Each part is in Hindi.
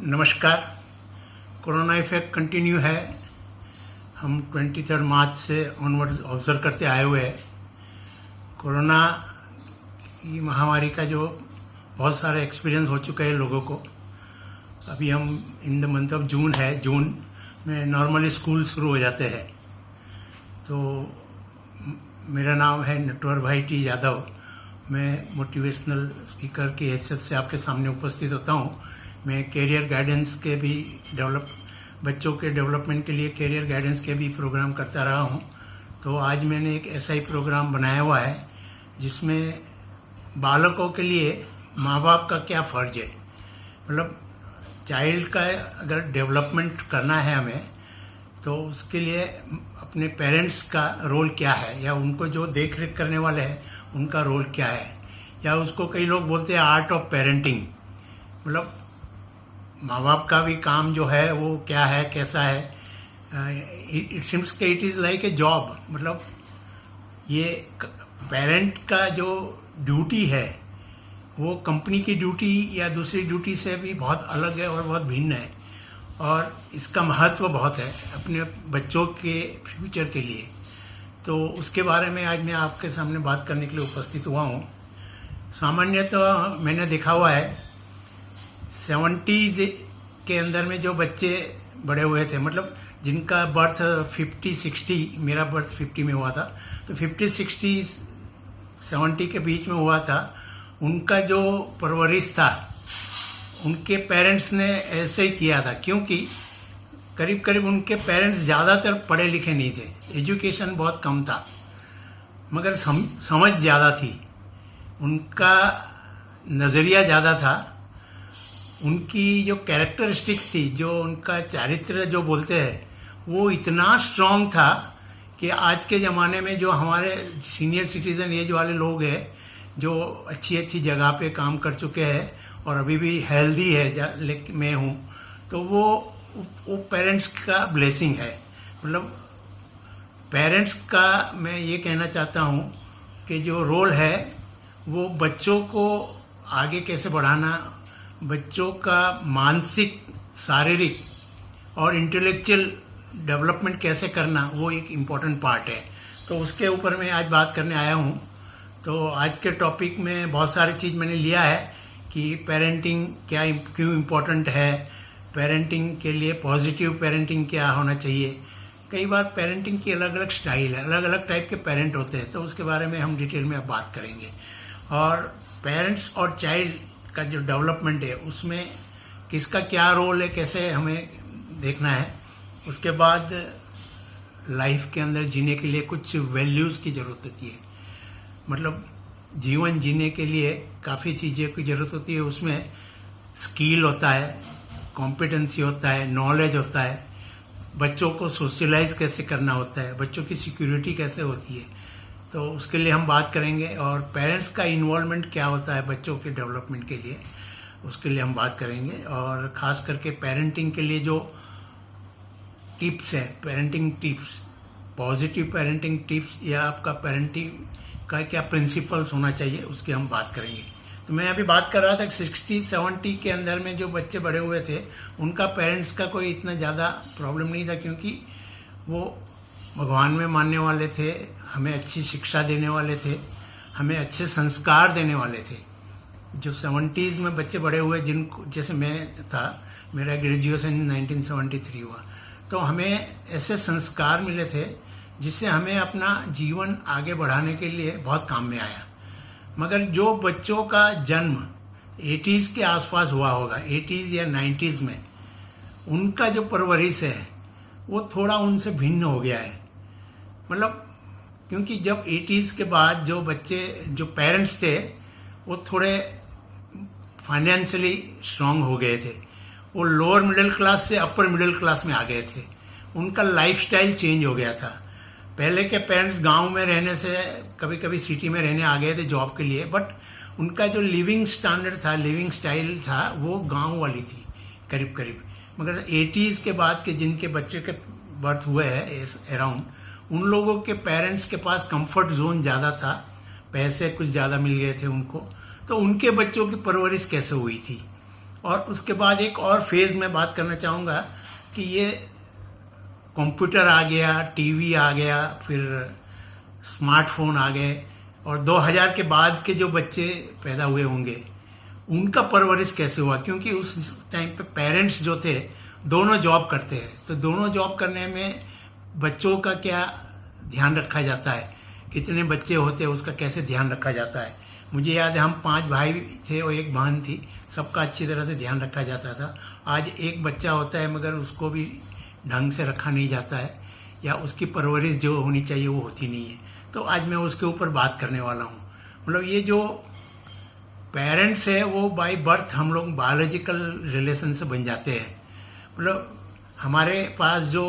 नमस्कार। कोरोना इफेक्ट कंटिन्यू है। हम 23 मार्च से ऑनवर्ड्स ऑब्जर्व करते आए हुए हैं। कोरोना की महामारी का जो बहुत सारे एक्सपीरियंस हो चुके हैं लोगों को। अभी हम in the month of June है, जून में नॉर्मली स्कूल शुरू हो जाते हैं। तो मेरा नाम है नटवर भाई टी यादव। मैं मोटिवेशनल स्पीकर की हैसियत से आपके सामने उपस्थित होता हूँ। मैं कैरियर गाइडेंस के भी बच्चों के डेवलपमेंट के लिए कैरियर गाइडेंस के भी प्रोग्राम करता रहा हूँ। तो आज मैंने एक ऐसा ही प्रोग्राम बनाया हुआ है जिसमें बालकों के लिए माँ बाप का क्या फ़र्ज है, मतलब चाइल्ड का अगर डेवलपमेंट करना है हमें तो उसके लिए अपने पेरेंट्स का रोल क्या है, या उनको जो देख रेख करने वाले हैं उनका रोल क्या है, या उसको कई लोग बोलते हैं आर्ट ऑफ पेरेंटिंग। मतलब माँ बाप का भी काम जो है वो क्या है, कैसा है। इट सिम्स के it is like a job. मतलब ये पेरेंट का जो ड्यूटी है वो कंपनी की ड्यूटी या दूसरी ड्यूटी से भी बहुत अलग है और बहुत भिन्न है, और इसका महत्व बहुत है अपने बच्चों के फ्यूचर के लिए। तो उसके बारे में आज मैं आपके सामने बात करने के लिए उपस्थित हुआ हूँ। सामान्यतः मैंने देखा हुआ है 70s के अंदर में जो बच्चे बड़े हुए थे, मतलब जिनका बर्थ 50-60, मेरा बर्थ 50 में हुआ था, तो 50-60 70 के बीच में हुआ था, उनका जो परवरिश था उनके पेरेंट्स ने ऐसे ही किया था। क्योंकि करीब करीब उनके पेरेंट्स ज़्यादातर पढ़े लिखे नहीं थे, एजुकेशन बहुत कम था, मगर समझ ज़्यादा थी, उनका नज़रिया ज़्यादा था, उनकी जो कैरेक्टरिस्टिक्स थी, जो उनका चारित्र जो बोलते हैं, वो इतना स्ट्रांग था कि आज के ज़माने में जो हमारे सीनियर सिटीज़न एज वाले लोग हैं जो अच्छी अच्छी जगह पे काम कर चुके हैं और अभी भी हेल्दी है, लेकिन मैं हूँ, तो वो पेरेंट्स का ब्लेसिंग है। मतलब पेरेंट्स का मैं ये कहना चाहता हूँ कि जो रोल है वो बच्चों को आगे कैसे बढ़ाना, बच्चों का मानसिक, शारीरिक और इंटेलेक्चुअल डेवलपमेंट कैसे करना, वो एक इम्पॉर्टेंट पार्ट है। तो उसके ऊपर मैं आज बात करने आया हूँ। तो आज के टॉपिक में बहुत सारी चीज़ मैंने लिया है कि पेरेंटिंग क्यों इम्पोर्टेंट है, पेरेंटिंग के लिए पॉजिटिव पेरेंटिंग क्या होना चाहिए। कई बार पेरेंटिंग की अलग अलग स्टाइल है, अलग अलग टाइप के पेरेंट होते हैं, तो उसके बारे में हम डिटेल में अब बात करेंगे। और पेरेंट्स और चाइल्ड का जो डेवलपमेंट है उसमें किसका क्या रोल है, कैसे हमें देखना है। उसके बाद लाइफ के अंदर जीने के लिए कुछ वैल्यूज़ की ज़रूरत होती है, मतलब जीवन जीने के लिए काफ़ी चीज़ें की ज़रूरत होती है। उसमें स्किल होता है, कॉम्पिटेंसी होता है, नॉलेज होता है, बच्चों को सोशलाइज कैसे करना होता है, बच्चों की सिक्योरिटी कैसे होती है, तो उसके लिए हम बात करेंगे। और पेरेंट्स का इन्वॉल्वमेंट क्या होता है बच्चों के डेवलपमेंट के लिए, उसके लिए हम बात करेंगे। और ख़ास करके पेरेंटिंग के लिए जो टिप्स हैं, parenting tips, positive parenting tips, या आपका पेरेंटिंग का क्या प्रिंसिपल्स होना चाहिए, उसकी हम बात करेंगे। तो मैं अभी बात कर रहा था 60-70 के अंदर में जो बच्चे बड़े हुए थे उनका पेरेंट्स का कोई इतना ज़्यादा प्रॉब्लम नहीं था, क्योंकि वो भगवान में मानने वाले थे, हमें अच्छी शिक्षा देने वाले थे, हमें अच्छे संस्कार देने वाले थे। जो 70s में बच्चे बड़े हुए, जिनको जैसे मैं था, मेरा ग्रेजुएशन 1973 हुआ, तो हमें ऐसे संस्कार मिले थे जिससे हमें अपना जीवन आगे बढ़ाने के लिए बहुत काम में आया। मगर जो बच्चों का जन्म 80s के आसपास हुआ होगा, 80s या 90s में, उनका जो परवरिश है वो थोड़ा उनसे भिन्न हो गया है। मतलब क्योंकि जब 80s के बाद जो बच्चे, जो पेरेंट्स थे, वो थोड़े फाइनेंशियली स्ट्रांग हो गए थे, वो लोअर मिडिल क्लास से अपर मिडिल क्लास में आ गए थे, उनका लाइफस्टाइल चेंज हो गया था। पहले के पेरेंट्स गांव में रहने से कभी कभी सिटी में रहने आ गए थे जॉब के लिए, बट उनका जो लिविंग स्टैंडर्ड था, लिविंग स्टाइल था, वो गांव वाली थी करीब करीब। मगर 80s के बाद के जिनके बच्चे के बर्थ हुए हैं अराउंड, उन लोगों के पेरेंट्स के पास कंफर्ट जोन ज़्यादा था, पैसे कुछ ज़्यादा मिल गए थे उनको, तो उनके बच्चों की परवरिश कैसे हुई थी और उसके बाद एक और फेज़ में बात करना चाहूँगा कि ये कंप्यूटर आ गया, टीवी आ गया, फिर स्मार्टफोन आ गए, और 2000 के बाद के जो बच्चे पैदा हुए होंगे उनका परवरिश कैसे हुआ, क्योंकि उस टाइम पे पेरेंट्स जो थे दोनों जॉब करते हैं, तो दोनों जॉब करने में बच्चों का क्या ध्यान रखा जाता है, कितने बच्चे होते हैं उसका कैसे ध्यान रखा जाता है। मुझे याद है हम 5 भाई थे और 1 बहन थी, सबका अच्छी तरह से ध्यान रखा जाता था। आज एक बच्चा होता है मगर उसको भी ढंग से रखा नहीं जाता है, या उसकी परवरिश जो होनी चाहिए वो होती नहीं है। तो आज मैं उसके ऊपर बात करने वाला हूँ। मतलब ये जो पेरेंट्स है वो बाय बर्थ हम लोग बायोलॉजिकल रिलेशन से बन जाते हैं। मतलब हमारे पास जो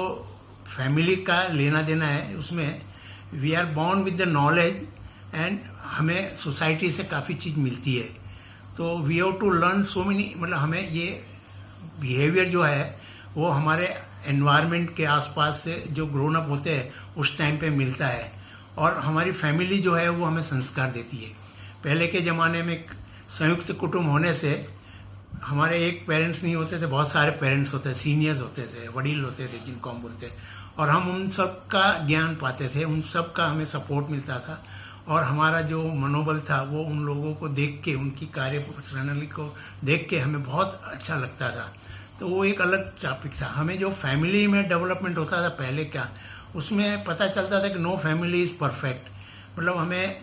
फैमिली का लेना देना है उसमें we are born with the knowledge, and हमें सोसाइटी से काफ़ी चीज़ मिलती है। तो we have to learn so many, मतलब हमें ये बिहेवियर जो है वो हमारे एनवायरनमेंट के आसपास से जो ग्रोन अप होते हैं उस टाइम पे मिलता है, और हमारी फैमिली जो है वो हमें संस्कार देती है। पहले के ज़माने में संयुक्त कुटुंब होने से हमारे एक पेरेंट्स नहीं होते थे, बहुत सारे पेरेंट्स होते थे, सीनियर्स होते थे, वडील होते थे जिनको हम बोलते हैं, और हम उन सब का ज्ञान पाते थे, उन सब का हमें सपोर्ट मिलता था, और हमारा जो मनोबल था वो उन लोगों को देख के, उनकी कार्य प्रणाली को देख के हमें बहुत अच्छा लगता था। तो वो एक अलग टॉपिक था। हमें जो फैमिली में डेवलपमेंट होता था पहले क्या, उसमें पता चलता था कि नो फैमिली इज़ परफेक्ट। मतलब हमें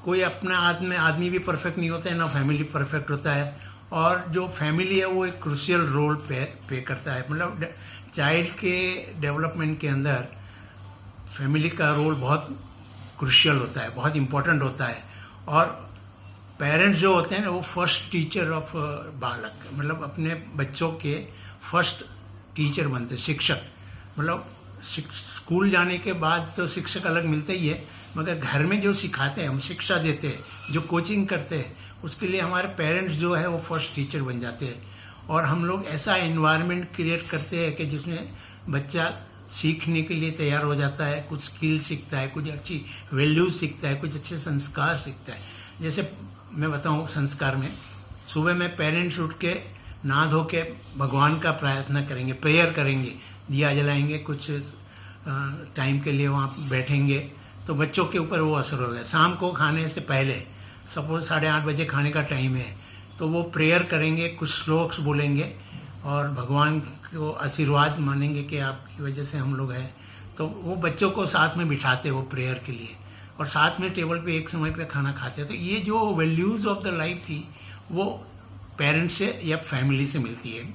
कोई अपना आदमी भी परफेक्ट नहीं होता है, ना फैमिली परफेक्ट होता है, और जो फैमिली है वो एक क्रूशियल रोल पे करता है। मतलब चाइल्ड के डेवलपमेंट के अंदर फैमिली का रोल बहुत क्रूशियल होता है, बहुत इम्पोर्टेंट होता है। और पेरेंट्स जो होते हैं ना वो फर्स्ट टीचर ऑफ बालक, मतलब अपने बच्चों के फर्स्ट टीचर बनते हैं, शिक्षक। मतलब स्कूल जाने के बाद तो शिक्षक अलग मिलते ही है, मगर घर में जो सिखाते हैं, हम शिक्षा देते हैं, जो कोचिंग करते हैं, उसके लिए हमारे पेरेंट्स जो है वो फर्स्ट टीचर बन जाते हैं। और हम लोग ऐसा एनवायरनमेंट क्रिएट करते हैं कि जिसमें बच्चा सीखने के लिए तैयार हो जाता है, कुछ स्किल सीखता है, कुछ अच्छी वैल्यूज सीखता है, कुछ अच्छे संस्कार सीखता है। जैसे मैं बताऊँ संस्कार में, सुबह में पेरेंट्स उठ के नहा धो के भगवान का प्रार्थना करेंगे, प्रेयर करेंगे, दिया जलाएंगे, कुछ टाइम के लिए वहाँ बैठेंगे, तो बच्चों के ऊपर वो असर होगा। शाम को खाने से पहले, सपोज 8:30 बजे खाने का टाइम है, तो वो प्रेयर करेंगे, कुछ श्लोक्स बोलेंगे और भगवान को आशीर्वाद मानेंगे कि आपकी वजह से हम लोग हैं। तो वो बच्चों को साथ में बिठाते वो प्रेयर के लिए, और साथ में टेबल पे एक समय पे खाना खाते। तो ये जो वैल्यूज़ ऑफ द लाइफ थी वो पेरेंट्स से या फैमिली से मिलती है।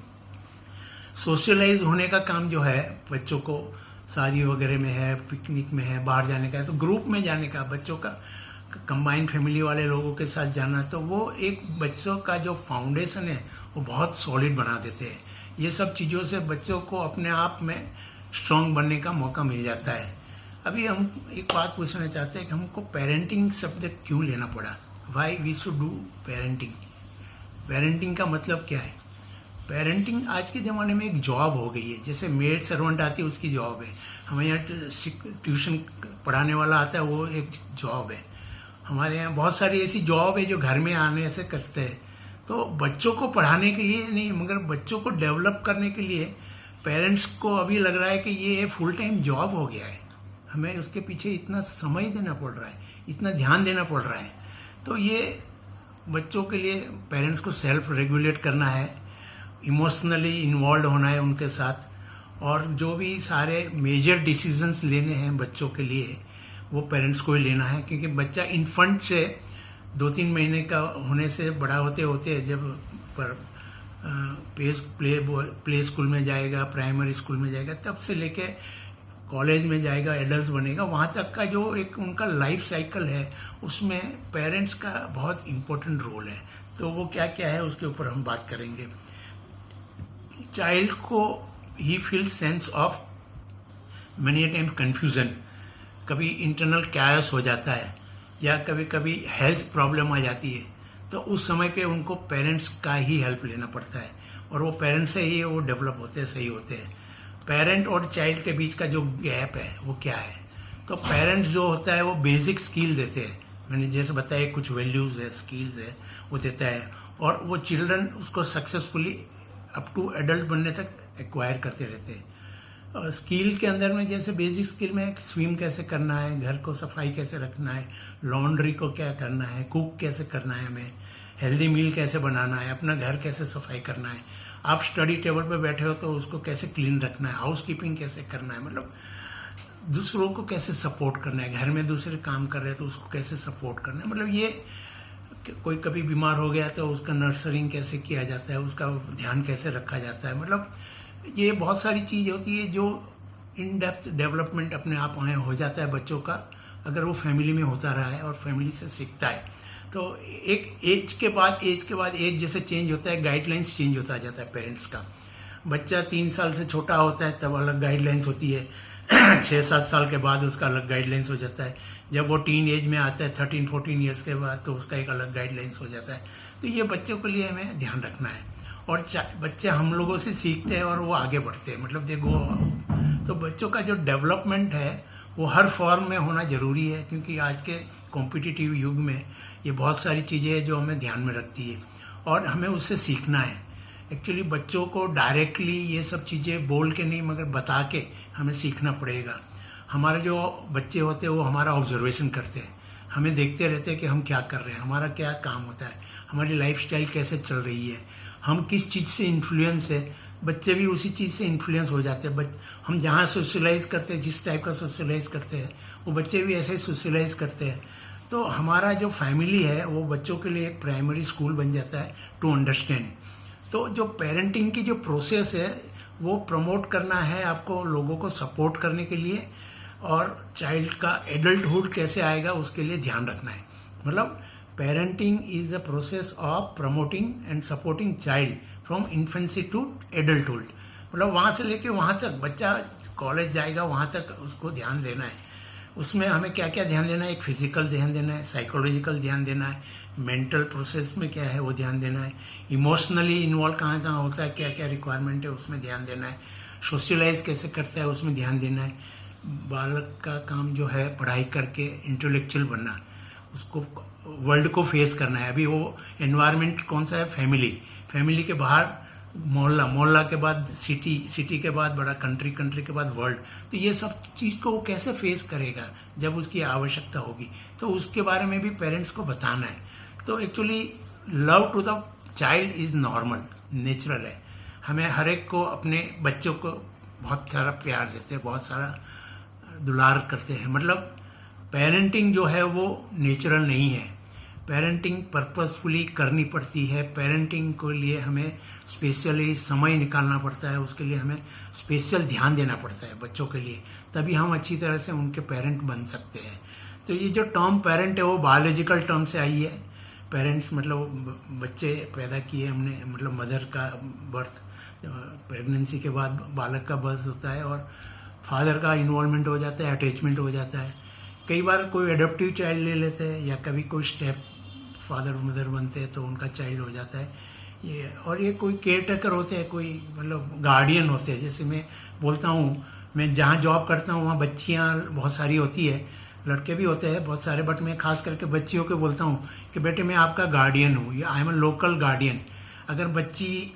सोशलाइज होने का काम जो है बच्चों को, शादी वगैरह में है, पिकनिक में है, बाहर जाने का है, तो ग्रुप में जाने का, बच्चों का कंबाइंड फैमिली वाले लोगों के साथ जाना, तो वो एक बच्चों का जो फाउंडेशन है वो बहुत सॉलिड बना देते हैं। ये सब चीज़ों से बच्चों को अपने आप में स्ट्रांग बनने का मौका मिल जाता है। अभी हम एक बात पूछना चाहते हैं कि हमको पेरेंटिंग सब्जेक्ट क्यों लेना पड़ा, why we should do parenting. Parenting का मतलब क्या है? पेरेंटिंग आज के ज़माने में एक जॉब हो गई है। जैसे मेड सर्वेंट आती है उसकी जॉब है, हमें यहाँ ट्यूशन पढ़ाने वाला आता है वो एक जॉब है। हमारे यहाँ बहुत सारी ऐसी जॉब है जो घर में आने से करते हैं। तो बच्चों को पढ़ाने के लिए नहीं, मगर बच्चों को डेवलप करने के लिए पेरेंट्स को अभी लग रहा है कि ये फुल टाइम जॉब हो गया है, हमें उसके पीछे इतना समय देना पड़ रहा है, इतना ध्यान देना पड़ रहा है। तो ये बच्चों के लिए पेरेंट्स को सेल्फ रेगुलेट करना है, इमोशनली इन्वॉल्व होना है उनके साथ, और जो भी सारे मेजर डिसीजंस लेने हैं बच्चों के लिए वो पेरेंट्स को ही लेना है। क्योंकि बच्चा इन्फेंट से 2-3 महीने का होने से बड़ा होते होते जब पर प्ले स्कूल में जाएगा, प्राइमरी स्कूल में जाएगा, तब से लेके कॉलेज में जाएगा, एडल्ट बनेगा, वहाँ तक का जो एक उनका लाइफ साइकिल है उसमें पेरेंट्स का बहुत इम्पोर्टेंट रोल है। तो वो क्या क्या है उसके ऊपर हम बात करेंगे। चाइल्ड को ही feel sense of many time confusion, कभी इंटरनल कैओस हो जाता है या कभी कभी हेल्थ प्रॉब्लम आ जाती है, तो उस समय पे उनको पेरेंट्स का ही हेल्प लेना पड़ता है, और वो पेरेंट्स से ही वो डेवलप होते हैं, सही होते हैं। पेरेंट और चाइल्ड के बीच का जो गैप है वो क्या है? तो पेरेंट्स जो होता है वो बेसिक स्किल देते हैं, मैंने जैसे बताया कुछ वैल्यूज़ है, स्किल्स है, वो देता है। और वो चिल्ड्रन उसको सक्सेसफुली अप टू एडल्ट बनने तक एक्वायर करते रहते हैं। स्किल के अंदर में जैसे बेसिक स्किल में स्विम कैसे करना है, घर को सफाई कैसे रखना है, लॉन्ड्री को क्या करना है, कुक कैसे करना है, हमें हेल्दी मील कैसे बनाना है, अपना घर कैसे सफाई करना है, आप स्टडी टेबल पे बैठे हो तो उसको कैसे क्लीन रखना है, हाउस कीपिंग कैसे करना है, मतलब दूसरों को कैसे सपोर्ट करना है, घर में दूसरे काम कर रहे हैं तो उसको कैसे सपोर्ट करना है, मतलब ये कोई कभी बीमार हो गया तो उसका नर्सरिंग कैसे किया जाता है, उसका ध्यान कैसे रखा जाता है, मतलब ये बहुत सारी चीज़ होती है जो इन डेप्थ डेवलपमेंट अपने आप वहाँ हो जाता है बच्चों का, अगर वो फैमिली में होता रहा है और फैमिली से सीखता है। तो एक एज के बाद एज जैसे चेंज होता है, गाइडलाइंस चेंज होता जाता है पेरेंट्स का। बच्चा 3 साल से छोटा होता है तब अलग गाइडलाइंस होती है 6-7 साल के बाद उसका अलग गाइडलाइंस हो जाता है। जब वो टीन एज में आता है 13-14 ईयर्स के बाद तो उसका एक अलग गाइडलाइंस हो जाता है। तो ये बच्चों के लिए हमें ध्यान रखना है, और बच्चे हम लोगों से सीखते हैं और वो आगे बढ़ते हैं, मतलब देखो तो बच्चों का जो डेवलपमेंट है वो हर फॉर्म में होना जरूरी है, क्योंकि आज के कॉम्पिटिटिव युग में ये बहुत सारी चीज़ें हैं जो हमें ध्यान में रखती है और हमें उससे सीखना है। एक्चुअली बच्चों को डायरेक्टली ये सब चीज़ें बोल के नहीं मगर बता के हमें सीखना पड़ेगा। हमारे जो बच्चे होते हैं वो हमारा ऑब्जर्वेशन करते हैं, हमें देखते रहते हैं कि हम क्या कर रहे हैं, हमारा क्या काम होता है, हमारी लाइफस्टाइल कैसे चल रही है, हम किस चीज़ से इन्फ्लुएंस है। बच्चे भी उसी चीज़ से इन्फ्लुएंस हो जाते हैं। हम जहाँ सोशलाइज करते हैं, जिस टाइप का सोशलाइज करते हैं वो बच्चे भी ऐसे ही सोशलाइज करते हैं। तो हमारा जो फैमिली है वो बच्चों के लिए एक प्राइमरी स्कूल बन जाता है टू अंडरस्टैंड। तो जो पेरेंटिंग की जो प्रोसेस है वो प्रमोट करना है आपको, लोगों को सपोर्ट करने के लिए, और चाइल्ड का एडल्टहुड कैसे आएगा उसके लिए ध्यान रखना है। मतलब parenting is a process of promoting and supporting child from infancy to adulthood. मतलब वहाँ से लेके वहाँ तक बच्चा कॉलेज जाएगा वहाँ तक उसको ध्यान देना है। उसमें हमें क्या क्या ध्यान देना है, एक फिजिकल ध्यान देना है, साइकोलॉजिकल ध्यान देना है, मेंटल प्रोसेस में क्या है वो ध्यान देना है, इमोशनली इन्वॉल्व कहाँ कहाँ होता है, क्या क्या रिक्वायरमेंट है उसमें ध्यान देना है, सोशलाइज कैसे करता है उसमें ध्यान देना है। बालक का काम जो है पढ़ाई करके इंटेलेक्चुअल बनना, उसको वर्ल्ड को फेस करना है। अभी वो एनवायरनमेंट कौन सा है, फैमिली के बाहर मोहल्ला के बाद सिटी के बाद बड़ा कंट्री के बाद वर्ल्ड। तो ये सब चीज़ को वो कैसे फेस करेगा जब उसकी आवश्यकता होगी, तो उसके बारे में भी पेरेंट्स को बताना है। तो actually love to the child is normal, natural है। हमें हर एक को अपने बच्चों को बहुत सारा प्यार देते हैं, बहुत सारा दुलार करते हैं। मतलब पेरेंटिंग जो है वो नेचुरल नहीं है, पेरेंटिंग पर्पसफुली करनी पड़ती है। पेरेंटिंग के लिए हमें स्पेशली समय निकालना पड़ता है, उसके लिए हमें स्पेशल ध्यान देना पड़ता है बच्चों के लिए, तभी हम अच्छी तरह से उनके पेरेंट बन सकते हैं। तो ये जो टर्म पेरेंट है वो बायोलॉजिकल टर्म से आई है। पेरेंट्स मतलब बच्चे पैदा किए हमने, मतलब मदर का बर्थ, प्रेगनेंसी के बाद बालक का बर्थ होता है और फादर का इन्वॉल्वमेंट हो जाता है, अटैचमेंट हो जाता है। कई बार कोई एडॉप्टिव चाइल्ड ले लेते हैं या कभी कोई स्टेप फादर मदर बनते हैं तो उनका चाइल्ड हो जाता है ये। और ये कोई केयर टेकर होते हैं, कोई मतलब गार्डियन होते हैं। जैसे मैं बोलता हूँ, मैं जहाँ जॉब करता हूँ वहाँ बच्चियाँ बहुत सारी होती है, लड़के भी होते हैं बहुत सारे, बट मैं खास करके बच्चियों को बोलता हूँ कि बेटे मैं आपका गार्डियन हूँ, या I am a local guardian. अगर बच्ची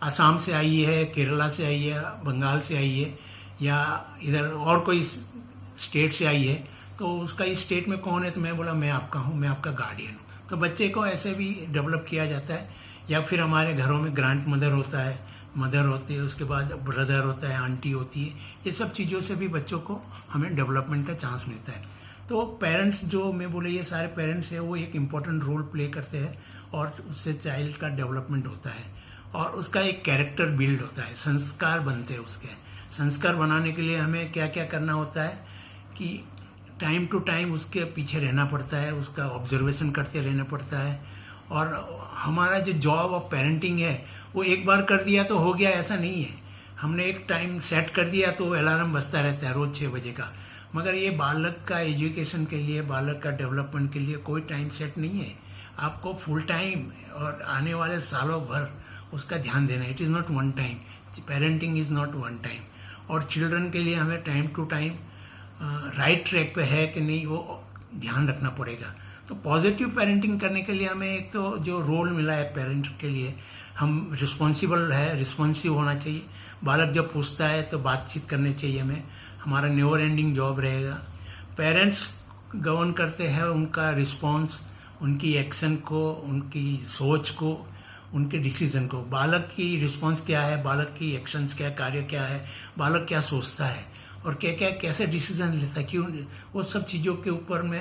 आसाम से आई है, केरला से आई है, बंगाल से आई है, या इधर और कोई स्टेट से आई है, तो उसका इस स्टेट में कौन है, तो मैं बोला मैं आपका हूँ, मैं आपका गार्डियन हूँ। तो बच्चे को ऐसे भी डेवलप किया जाता है। या फिर हमारे घरों में ग्रैंड मदर होता है, मदर होती है, उसके बाद ब्रदर होता है, आंटी होती है। ये सब चीज़ों से भी बच्चों को हमें डेवलपमेंट का चांस मिलता है। तो पेरेंट्स जो मैं बोले ये सारे पेरेंट्स हैं वो एक इम्पॉर्टेंट रोल प्ले करते हैं, और उससे चाइल्ड का डेवलपमेंट होता है और उसका एक कैरेक्टर बिल्ड होता है, संस्कार बनते हैं उसके। संस्कार बनाने के लिए हमें क्या क्या करना होता है कि टाइम टू टाइम उसके पीछे रहना पड़ता है, उसका ऑब्जर्वेशन करते रहना पड़ता है। और हमारा जो जॉब ऑफ पेरेंटिंग है वो एक बार कर दिया तो हो गया, ऐसा नहीं है। हमने एक टाइम सेट कर दिया तो अलार्म बजता रहता है रोज़ 6 बजे का, मगर ये बालक का एजुकेशन के लिए, बालक का डेवलपमेंट के लिए कोई टाइम सेट नहीं है। आपको फुल टाइम और आने वाले सालों भर उसका ध्यान देना है। It is not one time, parenting is not one time. और चिल्ड्रन के लिए हमें time to time right track पे है कि नहीं वो ध्यान रखना पड़ेगा। तो पॉजिटिव पेरेंटिंग करने के लिए हमें एक तो जो रोल मिला है पेरेंट के लिए, हम रिस्पॉन्सिबल है, रिस्पॉन्सिव होना चाहिए। बालक जब पूछता है तो बातचीत करनी चाहिए हमें, हमारा नेवर एंडिंग जॉब रहेगा। पेरेंट्स गवर्न करते हैं उनका रिस्पॉन्स, उनकी एक्शन को, उनकी सोच को, उनके डिसीजन को। बालक की रिस्पॉन्स क्या है, बालक की एक्शंस क्या, कार्य क्या है, बालक क्या सोचता है और क्या क्या कैसे डिसीजन लेता है, क्यों, वो सब चीज़ों के ऊपर में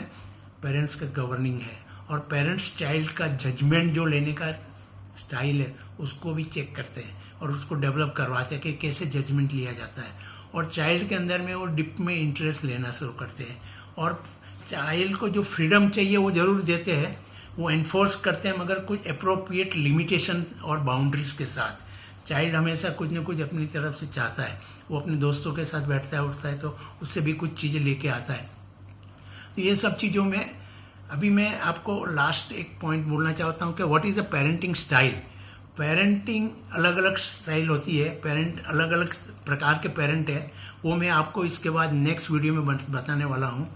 पेरेंट्स का गवर्निंग है। और पेरेंट्स चाइल्ड का जजमेंट जो लेने का स्टाइल है उसको भी चेक करते हैं और उसको डेवलप करवाते हैं कि कैसे जजमेंट लिया जाता है। और चाइल्ड के अंदर में वो डिप में इंटरेस्ट लेना शुरू करते हैं और चाइल्ड को जो फ्रीडम चाहिए वो जरूर देते हैं, वो एनफोर्स करते हैं, मगर कुछ अप्रोप्रिएट लिमिटेशन और बाउंड्रीज के साथ। चाइल्ड हमेशा कुछ न कुछ अपनी तरफ से चाहता है, वो अपने दोस्तों के साथ बैठता है उठता है तो उससे भी कुछ चीज़ें लेके आता है। तो ये सब चीज़ों में अभी मैं आपको लास्ट एक पॉइंट बोलना चाहता हूँ कि what is a parenting style. Parenting अलग अलग स्टाइल होती है, पेरेंट अलग अलग प्रकार के पेरेंट है, वो मैं आपको इसके बाद नेक्स्ट वीडियो में बताने वाला हूँ।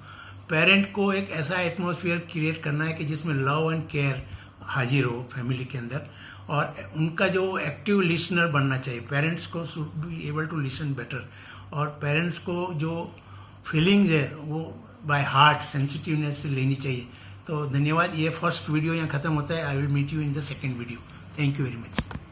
पेरेंट को एक ऐसा एटमॉस्फेयर क्रिएट करना है कि जिसमें लव एंड केयर हाजिर हो फैमिली के अंदर, और उनका जो एक्टिव लिसनर बनना चाहिए। पेरेंट्स को should be able to listen better, और पेरेंट्स को जो फीलिंग्स है वो बाय हार्ट सेंसिटिवनेस से लेनी चाहिए। तो धन्यवाद। ये फर्स्ट वीडियो यहाँ खत्म होता है। I will meet you in the second video. Thank you very much.